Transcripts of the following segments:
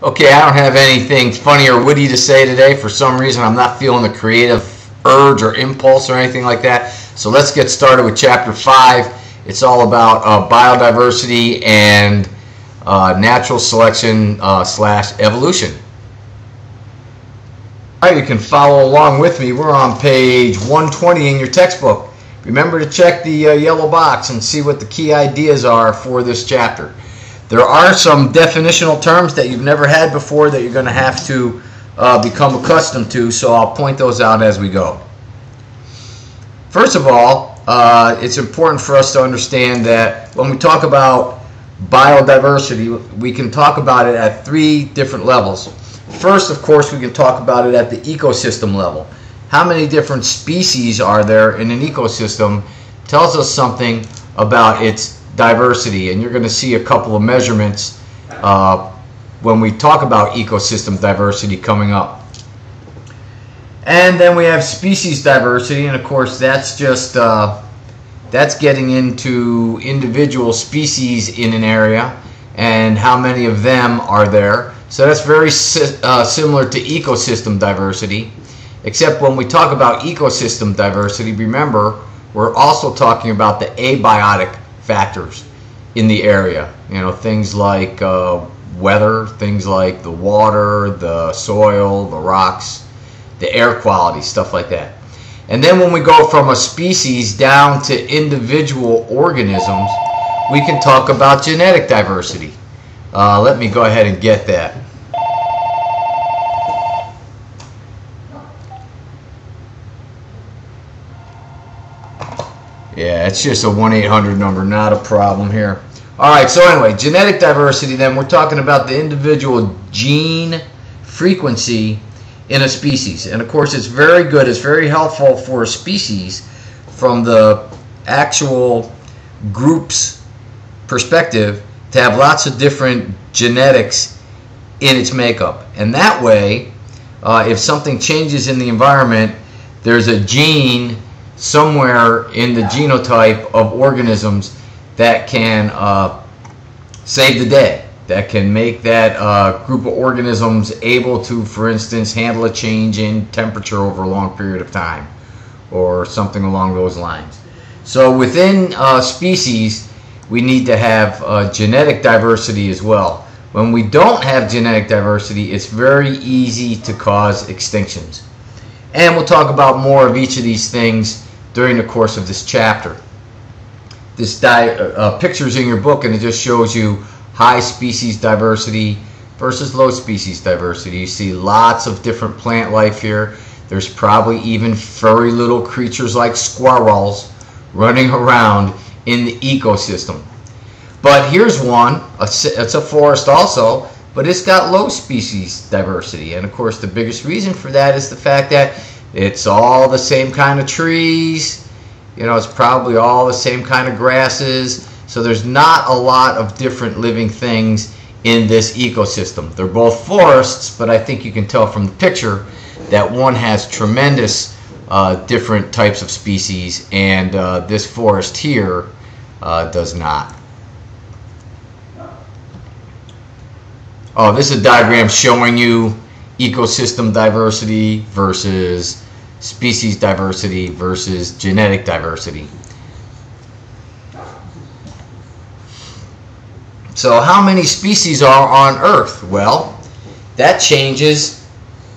Okay, I don't have anything funny or witty to say today. For some reason, I'm not feeling the creative urge or impulse or anything like that. So let's get started with Chapter 5. It's all about biodiversity and natural selection slash evolution. All right, you can follow along with me. We're on page 120 in your textbook. Remember to check the yellow box and see what the key ideas are for this chapter. There are some definitional terms that you've never had before that you're going to have to become accustomed to, so I'll point those out as we go. First of all, it's important for us to understand that when we talk about biodiversity, we can talk about it at three different levels. First, of course, we can talk about it at the ecosystem level. How many different species are there in an ecosystem tells us something about its diversity, and you're going to see a couple of measurements when we talk about ecosystem diversity coming up. And then we have species diversity, and of course that's just that's getting into individual species in an area and how many of them are there. So that's very similar to ecosystem diversity, except when we talk about ecosystem diversity, remember we're also talking about the abiotic factors in the area. You know, things like weather, things like the water, the soil, the rocks, the air quality, stuff like that. And then when we go from a species down to individual organisms, we can talk about genetic diversity. Let me go ahead and get that. Yeah, it's just a 1-800 number, not a problem here. All right, so anyway, genetic diversity, then we're talking about the individual gene frequency in a species. And of course, it's very good, it's very helpful for a species from the actual group's perspective to have lots of different genetics in its makeup. And that way, if something changes in the environment, there's a gene somewhere in the genotype of organisms that can save the day, that can make that group of organisms able to, for instance, handle a change in temperature over a long period of time or something along those lines. So within species, we need to have genetic diversity as well. When we don't have genetic diversity, it's very easy to cause extinctions. And we'll talk about more of each of these things during the course of this chapter. This picture's in your book, and it just shows you high species diversity versus low species diversity. You see lots of different plant life here. There's probably even furry little creatures like squirrels running around in the ecosystem. But here's one, it's a forest also, but it's got low species diversity. And of course the biggest reason for that is the fact that it's all the same kind of trees, you know, it's probably all the same kind of grasses, so there's not a lot of different living things in this ecosystem. They're both forests, but I think you can tell from the picture that one has tremendous different types of species, and this forest here does not. Oh, this is a diagram showing you ecosystem diversity versus species diversity versus genetic diversity. So how many species are on Earth? Well, that changes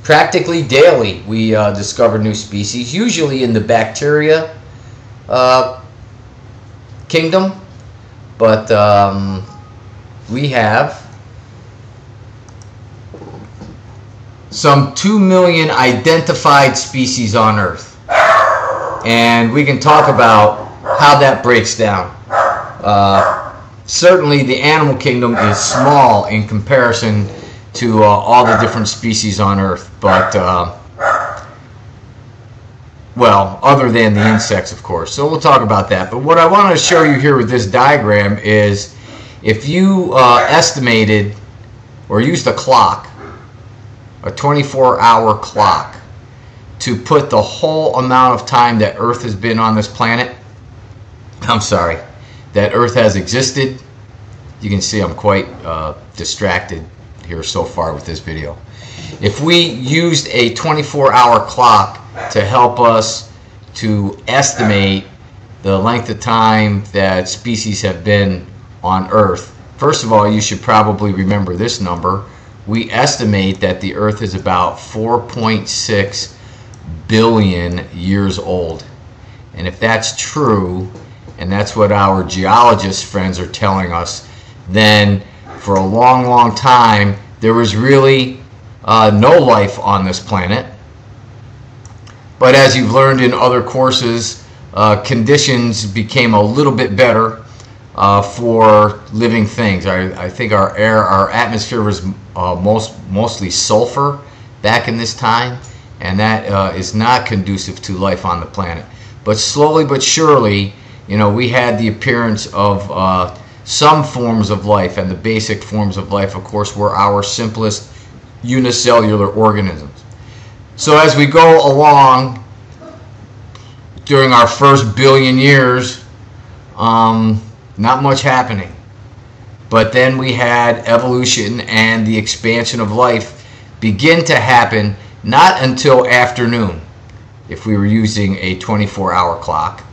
practically daily. We discover new species, usually in the bacteria kingdom, but we have some 2 million identified species on Earth, and we can talk about how that breaks down. Certainly the animal kingdom is small in comparison to all the different species on Earth, but well, other than the insects, of course. So we'll talk about that. But what I want to show you here with this diagram is if you estimated or used a clock, a 24-hour clock, to put the whole amount of time that Earth has been on this planet, that Earth has existed. You can see I'm quite distracted here so far with this video. If we used a 24-hour clock to help us to estimate the length of time that species have been on Earth, first of all, you should probably remember this number. We estimate that the Earth is about 4.6 billion years old. And if that's true, and that's what our geologist friends are telling us, then for a long, long time, there was really no life on this planet. But as you've learned in other courses, conditions became a little bit better for living things. I think our atmosphere was mostly sulfur back in this time, and that is not conducive to life on the planet. But slowly but surely, you know, we had the appearance of some forms of life, and the basic forms of life, of course, were our simplest unicellular organisms. So as we go along during our first billion years, not much happening. But then we had evolution and the expansion of life begin to happen not until afternoon, if we were using a 24-hour clock.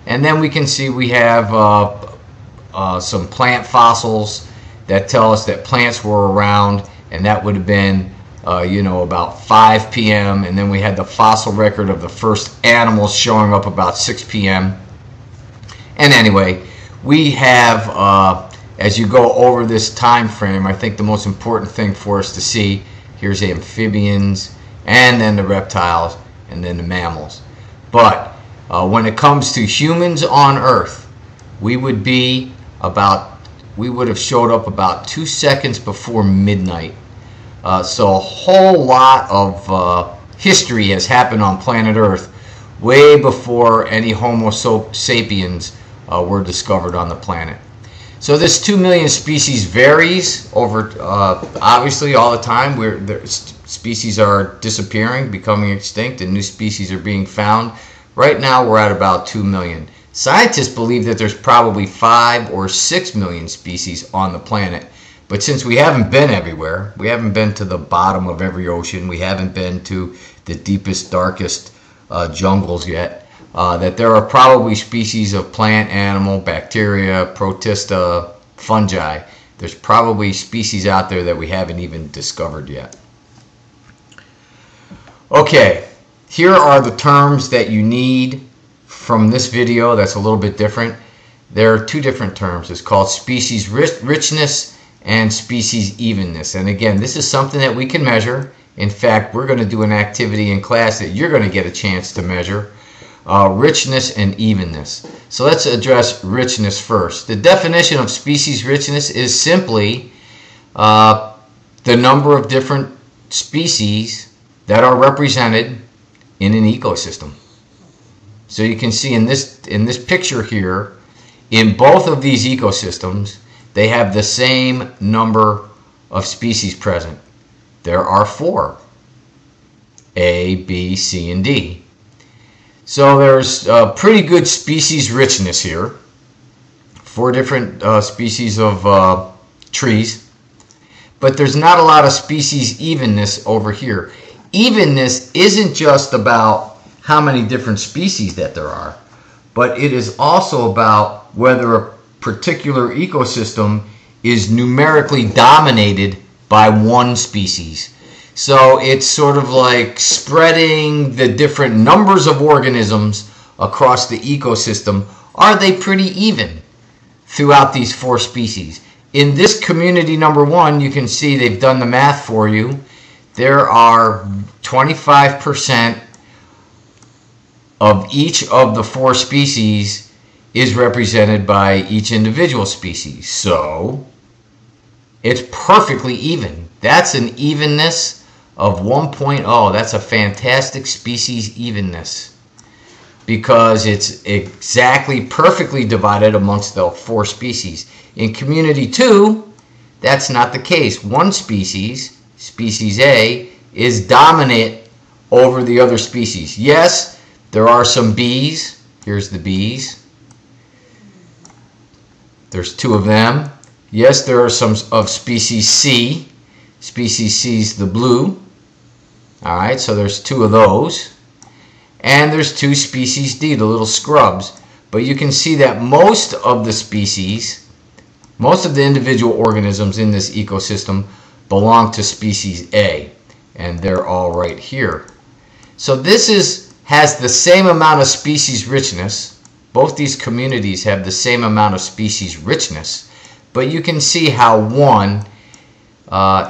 And then we can see we have some plant fossils that tell us that plants were around, and that would have been you know, about 5 p.m. And then we had the fossil record of the first animals showing up about 6 p.m. And anyway, we have, as you go over this time frame, I think the most important thing for us to see, here's the amphibians, and then the reptiles, and then the mammals. But when it comes to humans on Earth, we would have showed up about 2 seconds before midnight. So a whole lot of history has happened on planet Earth way before any Homo sapiens were discovered on the planet. So this 2 million species varies over, obviously, all the time. Species are disappearing, becoming extinct, and new species are being found. Right now we're at about 2 million. Scientists believe that there's probably 5 or 6 million species on the planet. But since we haven't been everywhere, we haven't been to the bottom of every ocean, we haven't been to the deepest, darkest jungles yet, that there are probably species of plant, animal, bacteria, protista, fungi. There's probably species out there that we haven't even discovered yet. Okay, here are the terms that you need from this video that's a little bit different. There are 2 different terms. It's called species richness and species evenness. And again, this is something that we can measure. In fact, we're going to do an activity in class that you're going to get a chance to measure. Richness and evenness. So let's address richness first. The definition of species richness is simply the number of different species that are represented in an ecosystem. So you can see in this picture here, in both of these ecosystems, they have the same number of species present. There are 4, A, B, C, and D. So there's pretty good species richness here. 4 different species of trees. But there's not a lot of species evenness over here. Evenness isn't just about how many different species that there are, but it is also about whether a particular ecosystem is numerically dominated by one species. So it's sort of like spreading the different numbers of organisms across the ecosystem. Are they pretty even throughout these 4 species? In this community number 1, you can see they've done the math for you. There are 25% of each of the 4 species is represented by each individual species. So it's perfectly even. That's an evenness of 1.0. That's a fantastic species evenness because it's exactly perfectly divided amongst the 4 species. In community 2, that's not the case. One species, species A, is dominant over the other species. Yes, there are some bees. Here's the bees. There's 2 of them. Yes, there are some of species C. Species C is the blue. All right, so there's 2 of those. And there's 2 species D, the little scrubs. But you can see that most of the species, most of the individual organisms in this ecosystem belong to species A. And they're all right here. So this has the same amount of species richness. Both these communities have the same amount of species richness. But you can see how one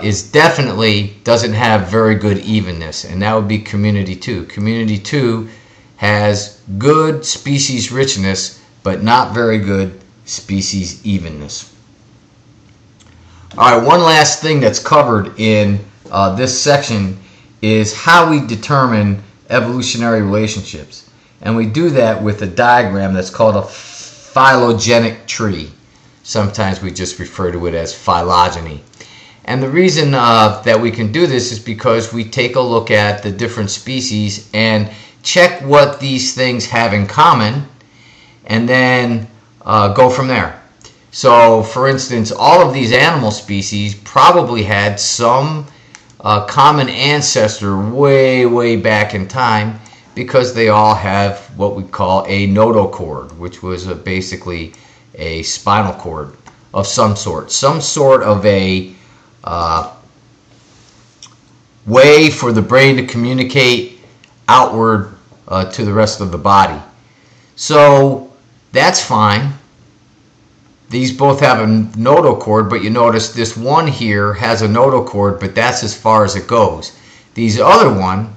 is definitely doesn't have very good evenness, and that would be community 2. Community 2 has good species richness, but not very good species evenness. All right, one last thing that's covered in this section is how we determine evolutionary relationships. And we do that with a diagram that's called a phylogenetic tree. Sometimes we just refer to it as phylogeny. And the reason that we can do this is because we take a look at the different species and check what these things have in common, and then go from there. So, for instance, all of these animal species probably had some common ancestor way back in time, because they all have what we call a notochord, which was basically a spinal cord of some sort of a way for the brain to communicate outward to the rest of the body. So that's fine. These both have a notochord, but you notice this one here has a notochord, but that's as far as it goes. These other ones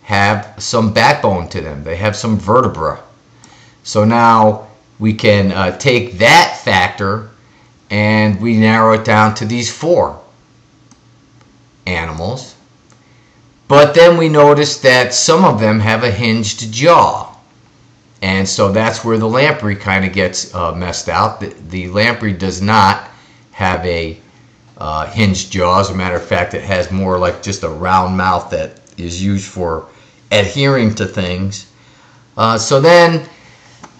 have some backbone to them. They have some vertebra. So now we can take that factor and we narrow it down to these 4 animals. But then we notice that some of them have a hinged jaw. And so that's where the lamprey kind of gets messed out. The lamprey does not have a hinged jaw. As a matter of fact, it has more like just a round mouth that is used for adhering to things. So then,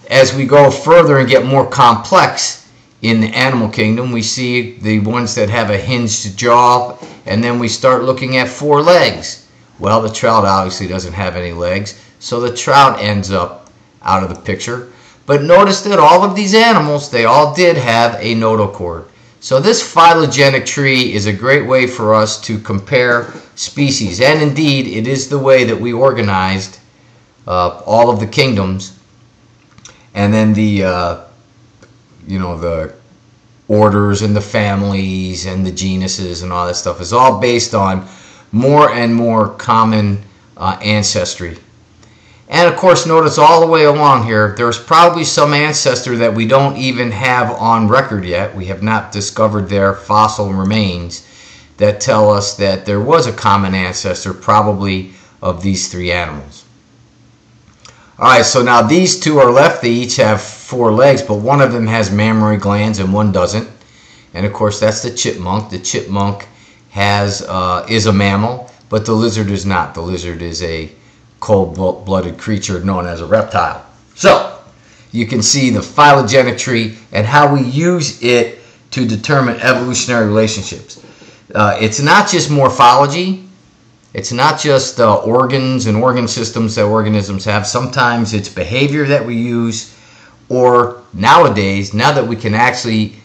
as we go further and get more complex in the animal kingdom, we see the ones that have a hinged jaw, and then we start looking at 4 legs. Well, the trout obviously doesn't have any legs, so the trout ends up out of the picture. But notice that all of these animals, they all did have a notochord. So this phylogenetic tree is a great way for us to compare species, and indeed it is the way that we organized all of the kingdoms, and then the the orders and the families and the genuses and all that stuff is all based on more and more common ancestry. And of course, notice all the way along here, there's probably some ancestor that we don't even have on record yet. We have not discovered their fossil remains that tell us that there was a common ancestor, probably of these 3 animals. Alright, so now these 2 are left. They each have 4 legs, but one of them has mammary glands and one doesn't. And of course, that's the chipmunk. The chipmunk is a mammal, but the lizard is not. The lizard is a cold-blooded creature known as a reptile. So you can see the phylogenetic tree and how we use it to determine evolutionary relationships. It's not just morphology. It's not just organs and organ systems that organisms have. Sometimes it's behavior that we use, or nowadays, now that we can actually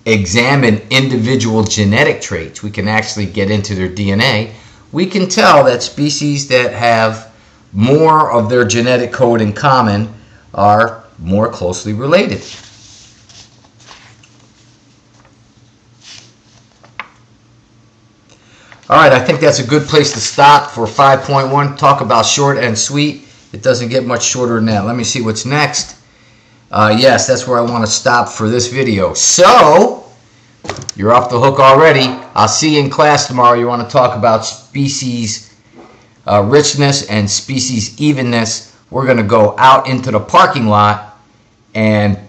examine individual genetic traits, we can actually get into their DNA. We can tell that species that have more of their genetic code in common are more closely related. Alright, I think that's a good place to stop for 5.1. Talk about short and sweet. It doesn't get much shorter than that. Let me see what's next. Yes, that's where I want to stop for this video. So, you're off the hook already. I'll see you in class tomorrow. You want to talk about species richness and species evenness. We're going to go out into the parking lot and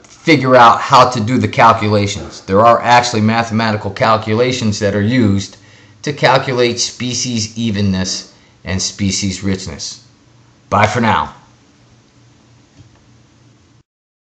figure out how to do the calculations. There are actually mathematical calculations that are used to calculate species evenness and species richness. Bye for now.